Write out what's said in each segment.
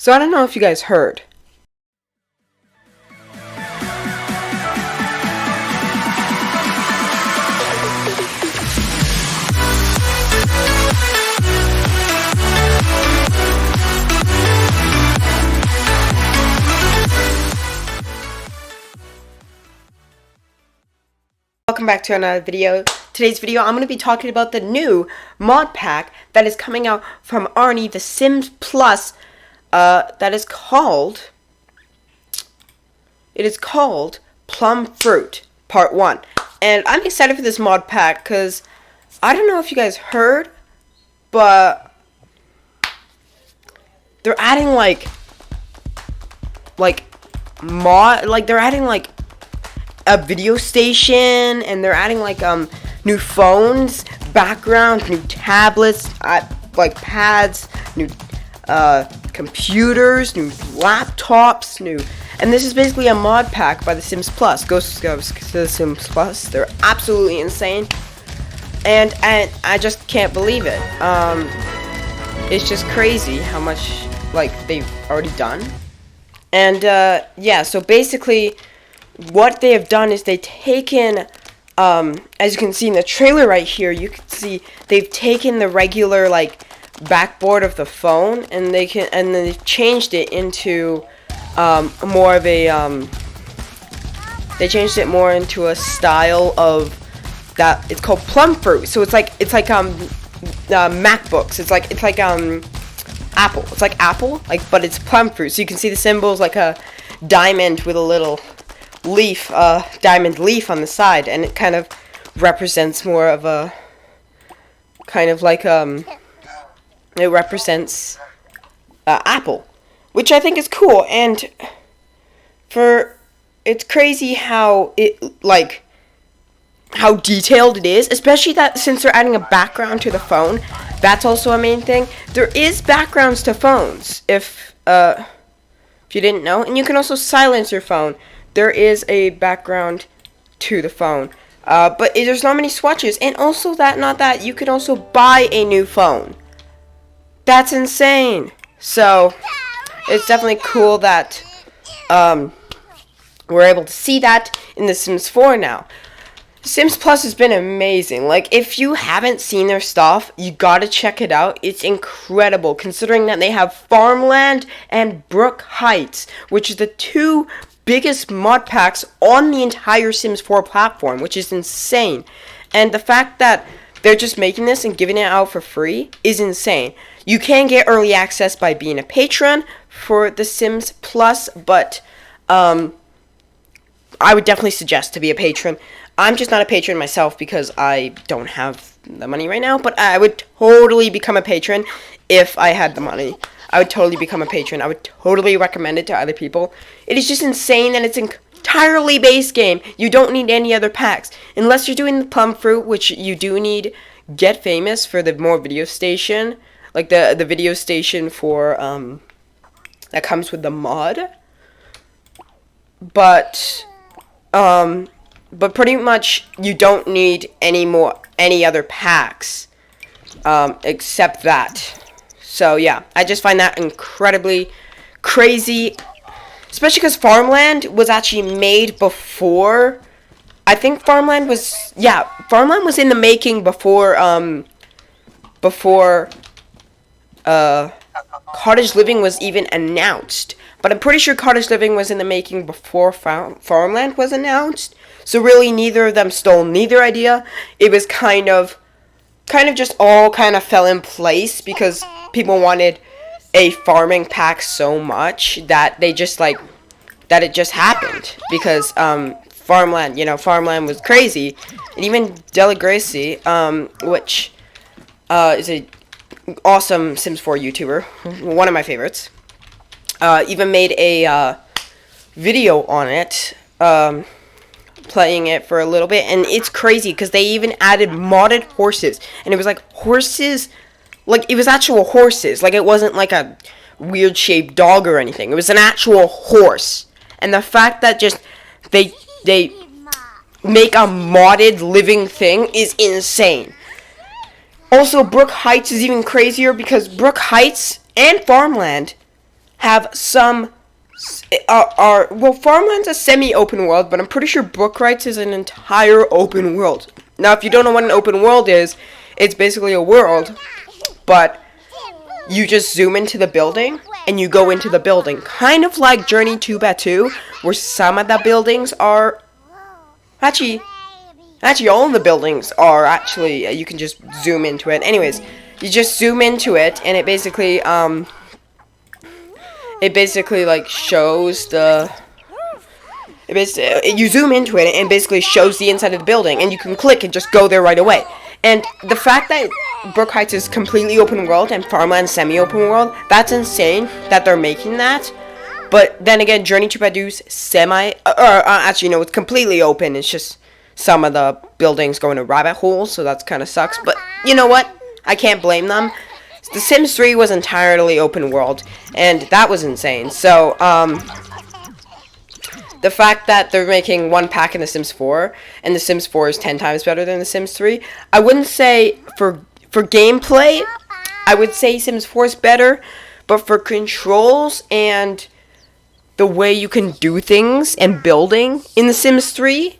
So I don't know if you guys heard. Welcome back to another video. Today's video, I'm going to be talking about the new mod pack that is coming out from Arnie, the Sims Plus, that is called, Plum Fruit Part 1. And I'm excited for this mod pack like I don't know if you guys heard, but they're adding they're adding a video station, and they're adding new phones, backgrounds, new tablets, pads, new computers, new laptops, and this is basically a mod pack by the Sims Plus. Go to the Sims Plus. They're absolutely insane, and I just can't believe it. It's just crazy how much they've already done, and yeah. So basically, what they have done is they've taken, as you can see in the trailer right here, you can see they've taken the regular backboard of the phone, and then they've changed it into more of a a style of that. It's called Plum Fruit. So it's like MacBooks. It's like Apple. It's like Apple, but it's Plum Fruit. So you can see the symbols like a diamond with a little leaf, diamond leaf on the side, and it kind of represents more of a it represents Apple, which I think is cool. And it's crazy how how detailed it is, especially that since they're adding a background to the phone. That's also a main thing. There is backgrounds to phones, if you didn't know, and you can also silence your phone. There is a background to the phone, but there's not many swatches, and also you can also buy a new phone. That's insane. So it's definitely cool that we're able to see that in The Sims 4 now. Sims Plus has been amazing. If you haven't seen their stuff, you gotta check it out. It's incredible, considering that they have Farmland and Brook Heights, which is the two biggest mod packs on the entire Sims 4 platform, which is insane. And the fact that they're just making this and giving it out for free is insane. You can get early access by being a patron for the Sims Plus, but I would definitely suggest to be a patron. I'm just not a patron myself because I don't have the money right now, but I would totally become a patron if I had the money. I would totally become a patron. I would totally recommend it to other people. It is just insane that it's entirely base game. You don't need any other packs. Unless you're doing the Plum Fruit, which you do need Get Famous for the more video station. The video station for, that comes with the mod. But pretty much you don't need any other packs, except that. So yeah, I just find that incredibly crazy, especially because Farmland was actually made before. I think Farmland was in the making before Cottage Living was even announced. But I'm pretty sure Cottage Living was in the making before Farmland was announced. So really, neither of them stole neither idea. It was kind of just all fell in place because people wanted a farming pack so much that they just that it just happened because Farmland was crazy. And even Della Gracie, which is a awesome Sims 4 YouTuber, one of my favorites, even made a video on it, playing it for a little bit, and it's crazy because they even added modded horses, and it was horses, it was actual horses, it wasn't a weird shaped dog or anything. It was an actual horse, and the fact that just they make a modded living thing is insane. Also, Brook Heights is even crazier because Brook Heights and Farmland have some well, Farmland's a semi-open world, but I'm pretty sure Brookrights is an entire open world. Now, if you don't know what an open world is, it's basically a world, but you just zoom into the building and you go into the building, kind of like Journey to Batu, where some of the buildings are actually all of the buildings are actually you can just zoom into it. Anyways, you just zoom into it, and it basically like shows the you zoom into it and it basically shows the inside of the building, and you can click and just go there right away. And the fact that Brook Heights is completely open world and Farmland semi-open world, that's insane that they're making that. But then again, Journey to Badu's actually no, it's completely open. It's just some of the buildings go into rabbit holes, so that's kind of sucks. But you know what? I can't blame them. The Sims 3 was entirely open world, and that was insane. So, the fact that they're making one pack in The Sims 4, and The Sims 4 is 10 times better than The Sims 3, I wouldn't say for gameplay, I would say Sims 4 is better, but for controls and the way you can do things and building in The Sims 3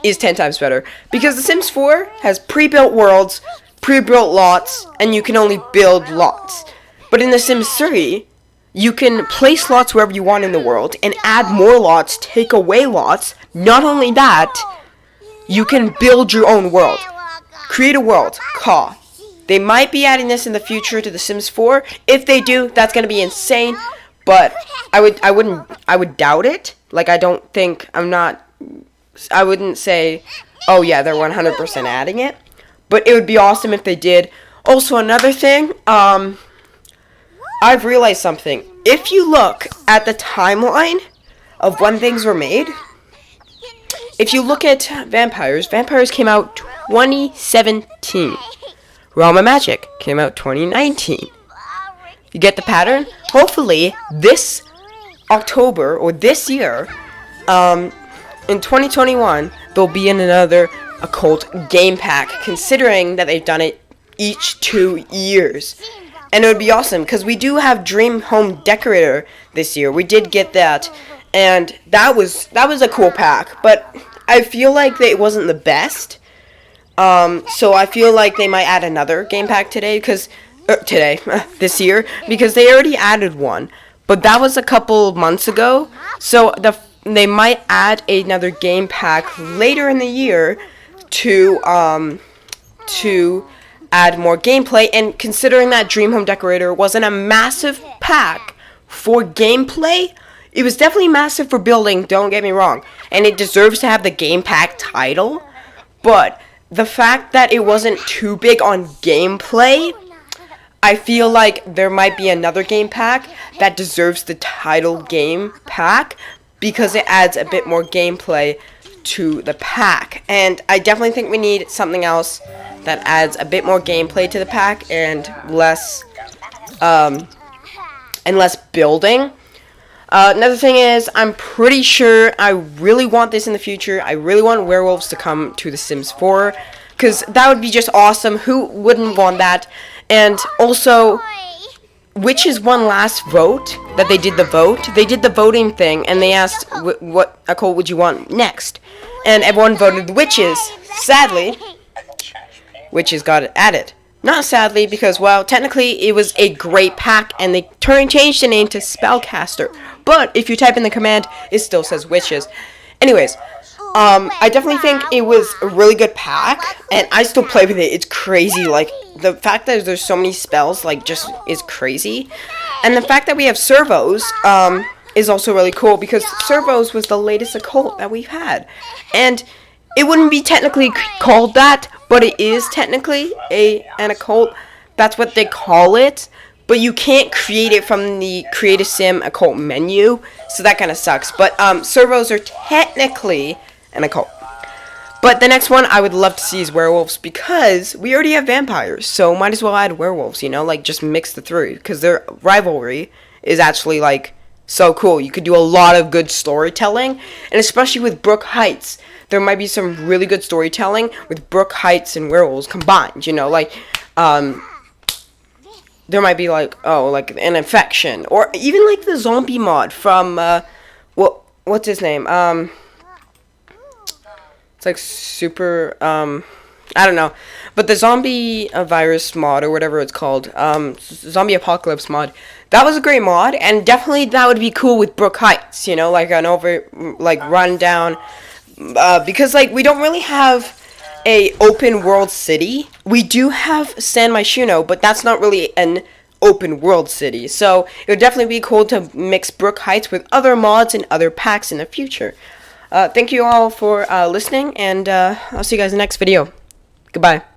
is 10 times better. Because The Sims 4 has pre-built worlds, pre-built lots, and you can only build lots. But in The Sims 3, you can place lots wherever you want in the world and add more lots, take away lots. Not only that, you can build your own world. Create a world. Caw. They might be adding this in the future to The Sims 4. If they do, that's going to be insane. But I would doubt it. Like, I wouldn't say, oh yeah, they're 100% adding it. But it would be awesome if they did. Also, another thing, I've realized something. If you look at the timeline of when things were made, if you look at Vampires came out 2017. Realm of Magic came out 2019. You get the pattern? Hopefully, this October, or this year, in 2021, there'll be another Occult game pack, considering that they've done it each 2 years. And it would be awesome, because we do have Dream Home Decorator this year. We did get that, and that was a cool pack, but I feel like it wasn't the best. So I feel like they might add another game pack this year, because they already added one, but that was a couple months ago. So they might add another game pack later in the year to add more gameplay. And considering that Dream Home Decorator wasn't a massive pack for gameplay, it was definitely massive for building, don't get me wrong, and it deserves to have the game pack title. But the fact that it wasn't too big on gameplay, I feel like there might be another game pack that deserves the title game pack, because it adds a bit more gameplay to the pack. And I definitely think we need something else that adds a bit more gameplay to the pack and less building. Another thing is, I'm pretty sure I really want this in the future. I really want werewolves to come to The Sims 4, because that would be just awesome. Who wouldn't want that? And also, Witches won last vote, that they did the vote. They did the voting thing, and they asked, what occult would you want next? And everyone voted the Witches. Sadly, Witches got it added. Not sadly, because, well, technically it was a great pack, and they changed the name to Spellcaster. But if you type in the command, it still says Witches. Anyways, I definitely think it was a really good pack, and I still play with it. It's crazy. Like, the fact that there's so many spells, like, just is crazy. And the fact that we have servos, is also really cool, because servos was the latest occult that we've had. And it wouldn't be technically called that, but it is technically an occult. That's what they call it. But you can't create it from the Create a Sim occult menu, so that kind of sucks. But servos are technically an occult. But the next one I would love to see is werewolves, because we already have vampires, so might as well add werewolves, you know, like, just mix the three, because their rivalry is actually, like, so cool. You could do a lot of good storytelling, and especially with Brook Heights, there might be some really good storytelling with Brook Heights and werewolves combined, you know, like, there might be like, oh, like an infection, or even like the zombie mod from what's his name? It's like super I don't know, but the zombie virus mod or whatever it's called, zombie apocalypse mod. That was a great mod, and definitely that would be cool with Brook Heights. You know, like an rundown, because like we don't really have a open world city. We do have San Myshuno, but that's not really an open world city. So it would definitely be cool to mix Brook Heights with other mods and other packs in the future. Thank you all for listening, and I'll see you guys in the next video. Goodbye.